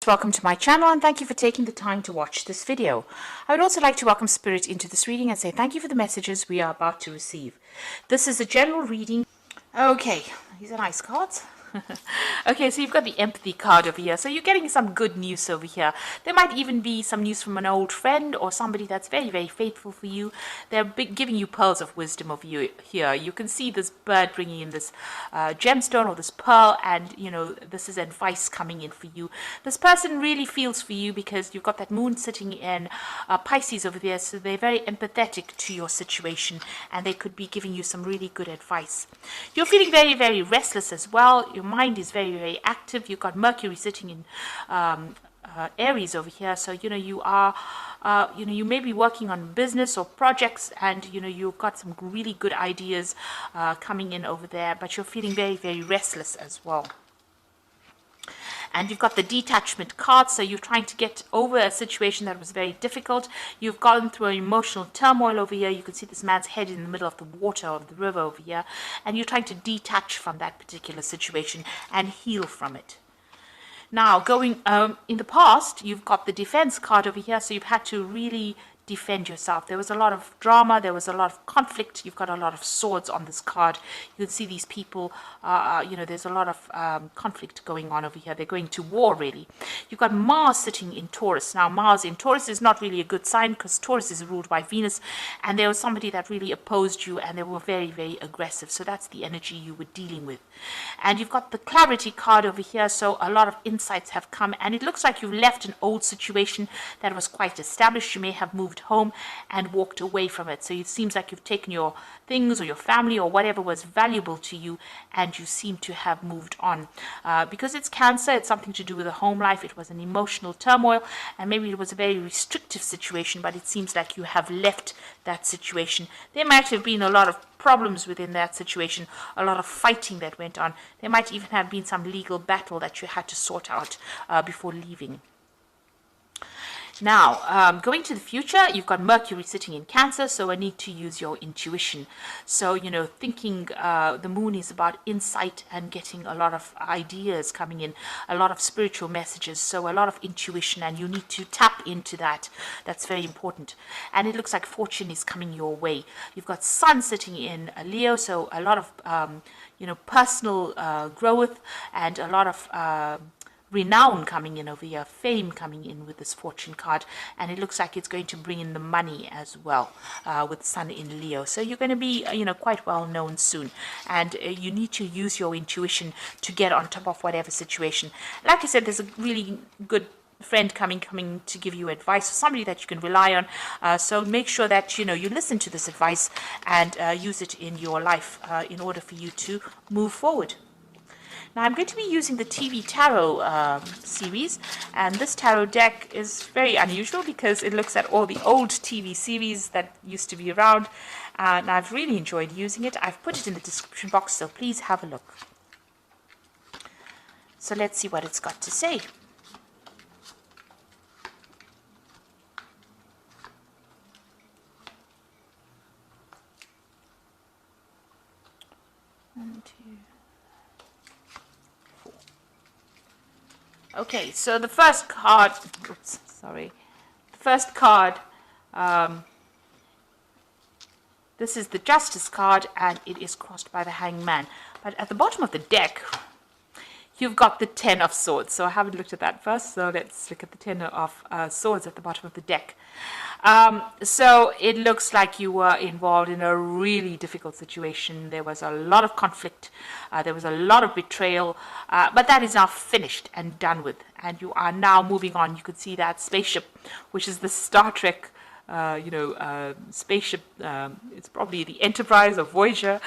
Welcome to my channel and thank you for taking the time to watch this video. I would also like to welcome Spirit into this reading and say thank you for the messages we are about to receive. This is a general reading. Okay, these are nice cards. Okay, so you've got the empathy card over here. So you're getting some good news over here. There might even be some news from an old friend or somebody that's very, very faithful for you. They're giving you pearls of wisdom over here. You can see this bird bringing in this gemstone or this pearl, and you know, this is advice coming in for you. This person really feels for you because you've got that moon sitting in Pisces over there, so they're very empathetic to your situation and they could be giving you some really good advice. You're feeling very, very restless as well. Your mind is very, very active. You've got Mercury sitting in Aries over here, so you know you are you may be working on business or projects, and you know you've got some really good ideas coming in over there, but you're feeling very, very restless as well. And you've got the detachment card, so you're trying to get over a situation that was very difficult. You've gone through an emotional turmoil over here. You can see this man's head in the middle of the water of the river over here, and you're trying to detach from that particular situation and heal from it. Now, going in the past, you've got the defense card over here, so you've had to really defend yourself. There was a lot of drama, there was a lot of conflict. You've got a lot of swords on this card. You can see these people, you know, there's a lot of conflict going on over here. They're going to war, really. You've got Mars sitting in Taurus. Now, Mars in Taurus is not really a good sign because Taurus is ruled by Venus, and there was somebody that really opposed you and they were very, very aggressive. So that's the energy you were dealing with. And you've got the clarity card over here, so a lot of insights have come, and it looks like you've left an old situation that was quite established. You may have moved home and walked away from it. So it seems like you've taken your things or your family or whatever was valuable to you, and you seem to have moved on. Because it's Cancer, it's something to do with the home life. It was an emotional turmoil, and maybe it was a very restrictive situation, but it seems like you have left that situation. There might have been a lot of problems within that situation, a lot of fighting that went on. There might even have been some legal battle that you had to sort out before leaving. Now, going to the future, you've got Mercury sitting in Cancer, so I need to use your intuition. So, you know, thinking the moon is about insight and getting a lot of ideas coming in, a lot of spiritual messages, so a lot of intuition, and you need to tap into that. That's very important. And it looks like fortune is coming your way. You've got Sun sitting in Leo, so a lot of, you know, personal growth and a lot of renown coming in over here, fame coming in with this fortune card, and it looks like it's going to bring in the money as well with Sun in Leo. So you're going to be, you know, quite well known soon, and you need to use your intuition to get on top of whatever situation. Like I said, there's a really good friend coming to give you advice, or somebody that you can rely on. So make sure that, you know, you listen to this advice and use it in your life in order for you to move forward. Now, I'm going to be using the TV Tarot series, and this tarot deck is very unusual because it looks at all the old TV series that used to be around, and I've really enjoyed using it. I've put it in the description box, so please have a look. So let's see what it's got to say. One, two. Okay, so the first card, oops, sorry, the first card, this is the Justice card, and it is crossed by the Hanged Man. But at the bottom of the deck, you've got the Ten of Swords. So I haven't looked at that first, so let's look at the Ten of Swords at the bottom of the deck. So it looks like you were involved in a really difficult situation. There was a lot of conflict. There was a lot of betrayal, but that is now finished and done with. And you are now moving on. You could see that spaceship, which is the Star Trek you know, spaceship. It's probably the Enterprise or Voyager,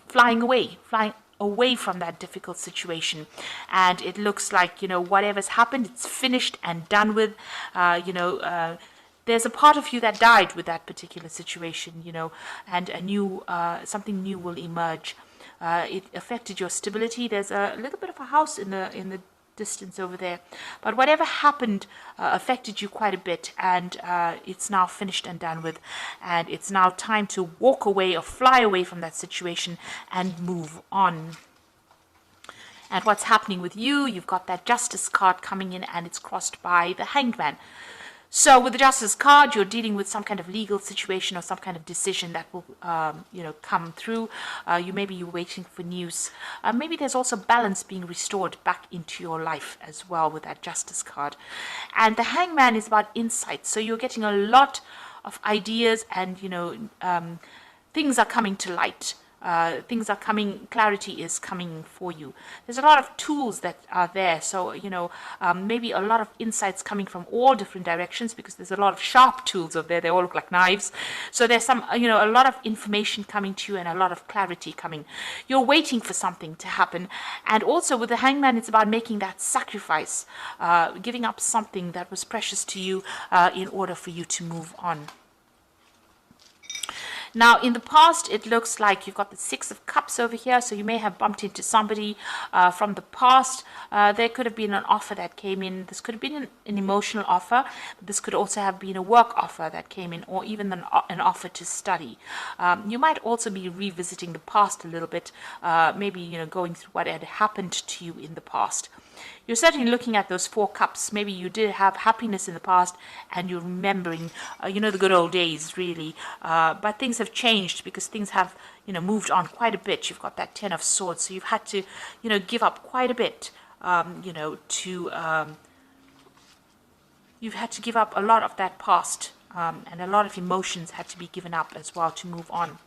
flying away from that difficult situation. And it looks like, you know, whatever's happened, it's finished and done with. You know, there's a part of you that died with that particular situation, you know, and a new, something new will emerge. It affected your stability. There's a little bit of a house in the distance over there, but whatever happened affected you quite a bit, and it's now finished and done with, and it's now time to walk away or fly away from that situation and move on. And what's happening with you, you've got that Justice card coming in, and it's crossed by the Hanged Man. So with the Justice card, you're dealing with some kind of legal situation or some kind of decision that will, come through. You maybe you're waiting for news. Maybe there's also balance being restored back into your life as well with that Justice card. And the Hangman is about insight. So you're getting a lot of ideas, and things are coming to light. Things are coming, clarity is coming for you. There's a lot of tools that are there. So, maybe a lot of insights coming from all different directions, because there's a lot of sharp tools over there. They all look like knives. So there's some, a lot of information coming to you and a lot of clarity coming. You're waiting for something to happen. And also with the Hangman, it's about making that sacrifice, giving up something that was precious to you in order for you to move on. Now, in the past, it looks like you've got the Six of Cups over here, so you may have bumped into somebody from the past. There could have been an offer that came in. This could have been an emotional offer. This could also have been a work offer that came in, or even an offer to study. You might also be revisiting the past a little bit, maybe going through what had happened to you in the past. You're certainly looking at those Four Cups. Maybe you did have happiness in the past, and you're remembering, the good old days, really. But things have changed, because things have, moved on quite a bit. You've got that Ten of Swords, so you've had to, give up quite a bit, you've had to give up a lot of that past, and a lot of emotions had to be given up as well to move on.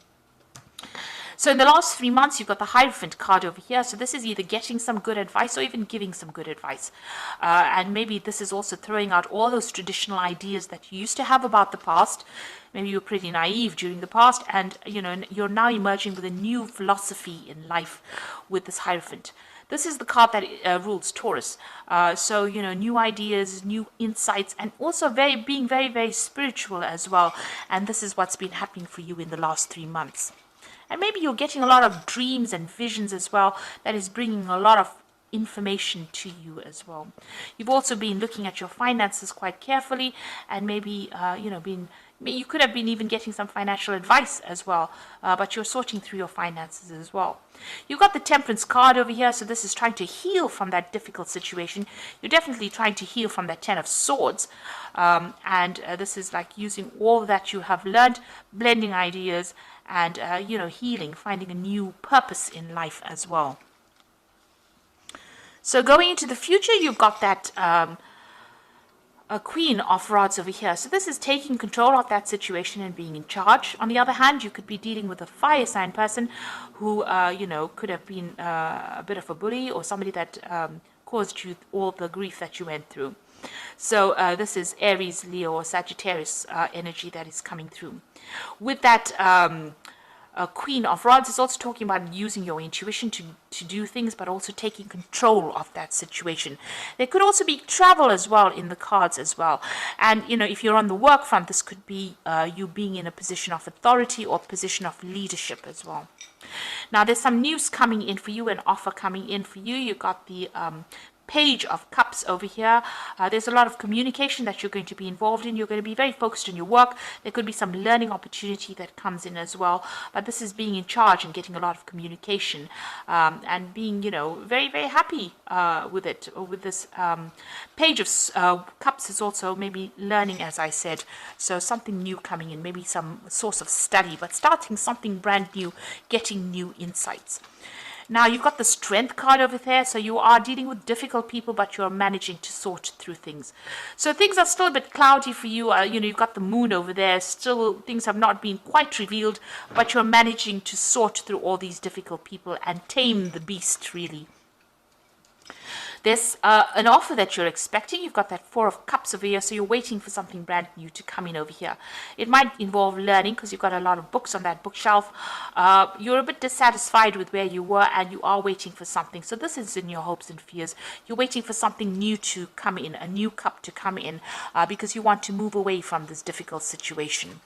So in the last 3 months, you've got the Hierophant card over here. So this is either getting some good advice or even giving some good advice. And maybe this is also throwing out all those traditional ideas that you used to have about the past. Maybe you were pretty naive during the past, and you're now emerging with a new philosophy in life with this Hierophant. This is the card that rules Taurus. So, new ideas, new insights, and also being very, very spiritual as well. And this is what's been happening for you in the last 3 months. And maybe you're getting a lot of dreams and visions as well, that is bringing a lot of information to you as well. You've also been looking at your finances quite carefully, and maybe, you could have been even getting some financial advice as well, but you're sorting through your finances as well. You've got the Temperance card over here, so this is trying to heal from that difficult situation. You're definitely trying to heal from that Ten of Swords, and this is like using all that you have learned, blending ideas, and healing, finding a new purpose in life as well. So going into the future, you've got that a Queen of Rods over here. So this is taking control of that situation and being in charge. On the other hand, you could be dealing with a fire sign person who, could have been a bit of a bully, or somebody that caused you all the grief that you went through. So this is Aries, Leo, or Sagittarius energy that is coming through. With that Queen of Rods is also talking about using your intuition to do things, but also taking control of that situation. There could also be travel as well in the cards as well. And, if you're on the work front, this could be you being in a position of authority or position of leadership as well. Now, there's some news coming in for you, an offer coming in for you. You've got the Page of Cups over here. There's a lot of communication that you're going to be involved in. You're going to be very focused on your work. There could be some learning opportunity that comes in as well. But this is being in charge and getting a lot of communication, and being, very, very happy with it. With this Page of Cups is also maybe learning, as I said. So something new coming in, maybe some source of study, but starting something brand new, getting new insights. Now, you've got the Strength card over there, so you are dealing with difficult people, but you're managing to sort through things. So things are still a bit cloudy for you. You've got the Moon over there. Still, things have not been quite revealed, but you're managing to sort through all these difficult people and tame the beast, really. There's an offer that you're expecting. You've got that Four of Cups over here, so you're waiting for something brand new to come in over here. It might involve learning, because you've got a lot of books on that bookshelf. You're a bit dissatisfied with where you were, and you are waiting for something. So this is in your hopes and fears. You're waiting for something new to come in, a new cup to come in, because you want to move away from this difficult situation.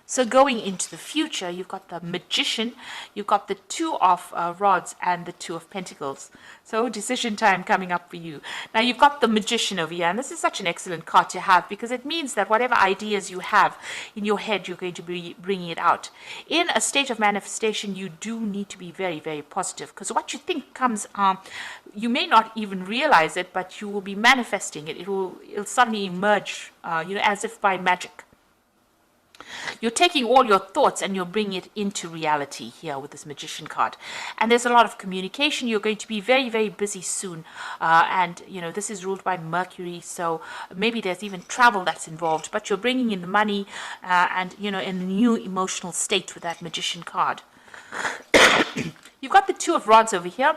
So going into the future, you've got the Magician, you've got the Two of Rods and the Two of Pentacles. So decision time coming up for you. Now you've got the Magician over here, and this is such an excellent card to have because it means that whatever ideas you have in your head, you're going to be bringing it out. In a state of manifestation, you do need to be very, very positive because what you think comes, you may not even realize it, but you will be manifesting it. It'll suddenly emerge, as if by magic. You're taking all your thoughts and you're bringing it into reality here with this Magician card. And there's a lot of communication. You're going to be very, very busy soon. And this is ruled by Mercury. So maybe there's even travel that's involved. But you're bringing in the money and, in a new emotional state with that Magician card. You've got the Two of Rods over here.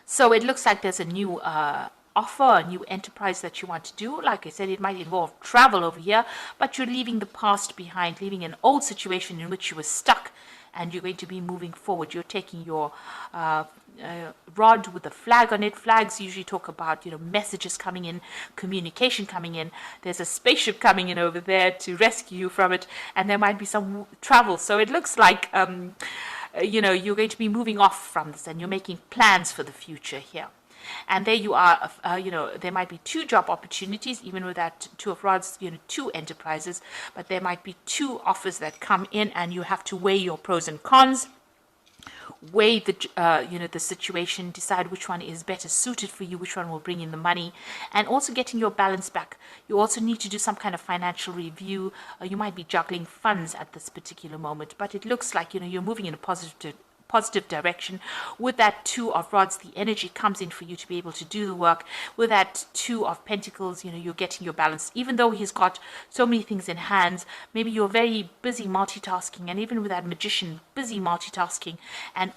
So it looks like there's a new offer, a new enterprise that you want to do. Like I said, it might involve travel over here, but you're leaving the past behind, leaving an old situation in which you were stuck, and you're going to be moving forward. You're taking your rod with a flag on it. Flags usually talk about, messages coming in, communication coming in. There's a spaceship coming in over there to rescue you from it, and there might be some travel. So it looks like, you're going to be moving off from this, and you're making plans for the future here. And there you are, there might be two job opportunities, even with that Two of Rods, two enterprises, but there might be two offers that come in and you have to weigh your pros and cons, weigh the situation, decide which one is better suited for you, which one will bring in the money, and also getting your balance back. You also need to do some kind of financial review. You might be juggling funds at this particular moment, but it looks like, you're moving in a positive direction. With that Two of Rods, the energy comes in for you to be able to do the work. With that Two of Pentacles, you're getting your balance. Even though he's got so many things in hands, maybe you're very busy multitasking, and even with that Magician, busy multitasking, and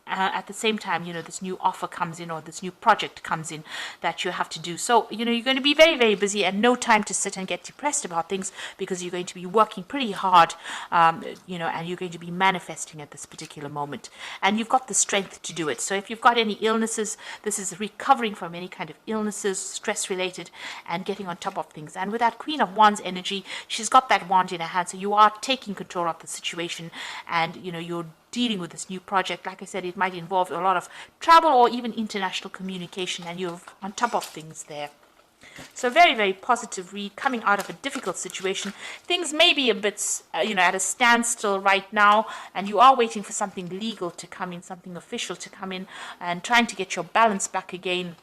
at the same time, this new offer comes in or this new project comes in that you have to do. So, you're going to be very, very busy and no time to sit and get depressed about things because you're going to be working pretty hard, and you're going to be manifesting at this particular moment. And you've got the strength to do it. So if you've got any illnesses, this is recovering from any kind of illnesses, stress related, and getting on top of things. And with that Queen of Wands energy, she's got that wand in her hand. So you are taking control of the situation, and, you're dealing with this new project. Like I said, it might involve a lot of travel or even international communication, and you're on top of things there. So very, very positive read, coming out of a difficult situation. Things may be a bit, at a standstill right now, and you are waiting for something legal to come in, something official to come in, and trying to get your balance back again.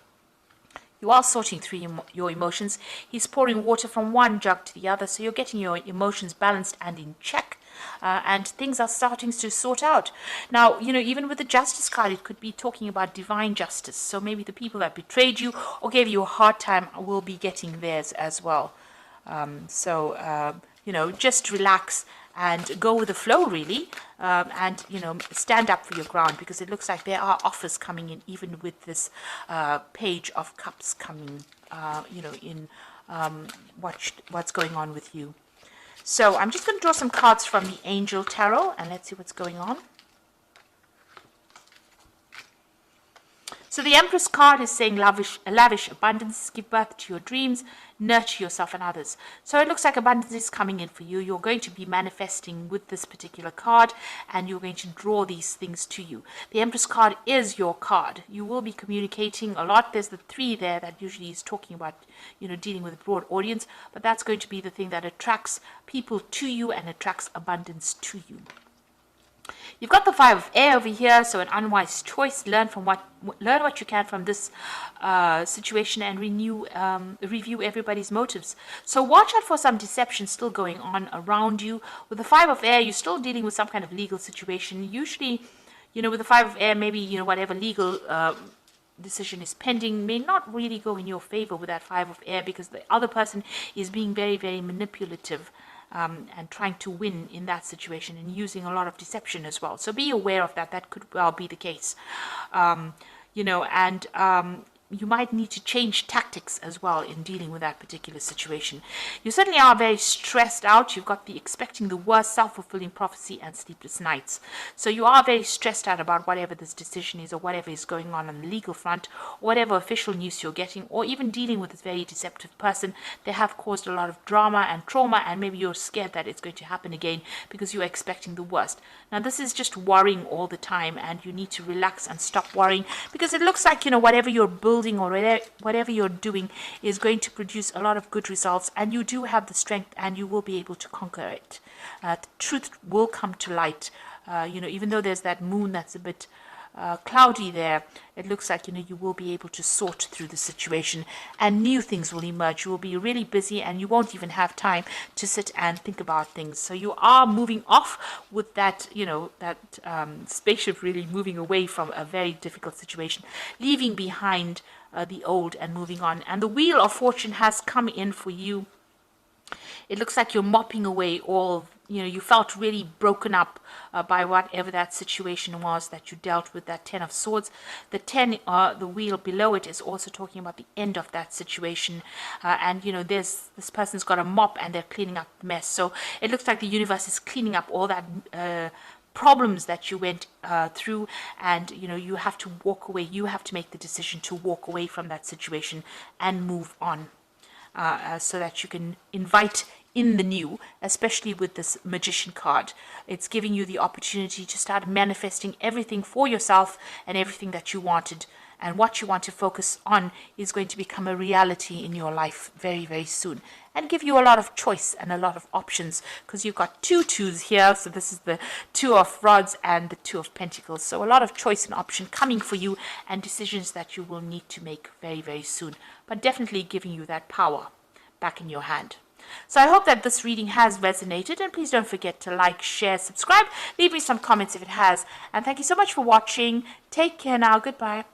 You are sorting through your emotions. He's pouring water from one jug to the other, so you're getting your emotions balanced and in check. And things are starting to sort out. Now, even with the Justice card, it could be talking about divine justice. So maybe the people that betrayed you or gave you a hard time will be getting theirs as well. Just relax and go with the flow, really, and stand up for your ground, because it looks like there are offers coming in, even with this Page of Cups coming, in what's going on with you. So I'm just going to draw some cards from the Angel Tarot, and let's see what's going on. So the Empress card is saying lavish abundance, give birth to your dreams, nurture yourself and others. So it looks like abundance is coming in for you. You're going to be manifesting with this particular card, and you're going to draw these things to you. The Empress card is your card. You will be communicating a lot. There's the 3 there that usually is talking about, dealing with a broad audience, but that's going to be the thing that attracts people to you and attracts abundance to you. You've got the 5 of Air over here, so an unwise choice. Learn what you can from this situation, and review everybody's motives. So watch out for some deception still going on around you. With the 5 of Air, you're still dealing with some kind of legal situation. Usually, with the 5 of Air, maybe, whatever legal decision is pending may not really go in your favor with that 5 of Air, because the other person is being very, very manipulative. And trying to win in that situation, and using a lot of deception as well. So be aware of that. That could well be the case. you might need to change tactics as well in dealing with that particular situation. You certainly are very stressed out. You've got the expecting the worst, self-fulfilling prophecy, and sleepless nights. So you are very stressed out about whatever this decision is, or whatever is going on the legal front, or whatever official news you're getting, or even dealing with this very deceptive person. They have caused a lot of drama and trauma, and maybe you're scared that it's going to happen again because you're expecting the worst. Now, this is just worrying all the time, and you need to relax and stop worrying, because it looks like, whatever you're building or whatever you're doing is going to produce a lot of good results, and you do have the strength, and you will be able to conquer it. The truth will come to light. Even though there's that moon that's a bit cloudy there, it looks like you will be able to sort through the situation, and new things will emerge. You will be really busy, and you won't even have time to sit and think about things. So you are moving off with that spaceship, really moving away from a very difficult situation, leaving behind the old and moving on. And the Wheel of Fortune has come in for you. It looks like you're mopping away all, you felt really broken up by whatever that situation was that you dealt with, that 10 of Swords. The 10, the wheel below it, is also talking about the end of that situation. And, this person's got a mop and they're cleaning up the mess. So it looks like the universe is cleaning up all that problems that you went through, and you have to walk away. You have to make the decision to walk away from that situation and move on. So that you can invite in the new, especially with this Magician card. It's giving you the opportunity to start manifesting everything for yourself and everything that you wanted. And what you want to focus on is going to become a reality in your life very, very soon, and give you a lot of choice and a lot of options, because you've got 2 twos here. So this is the 2 of Rods and the 2 of Pentacles. So a lot of choice and option coming for you, and decisions that you will need to make very, very soon, but definitely giving you that power back in your hand. So I hope that this reading has resonated, and please don't forget to like, share, subscribe, leave me some comments if it has, and thank you so much for watching. Take care now. Goodbye.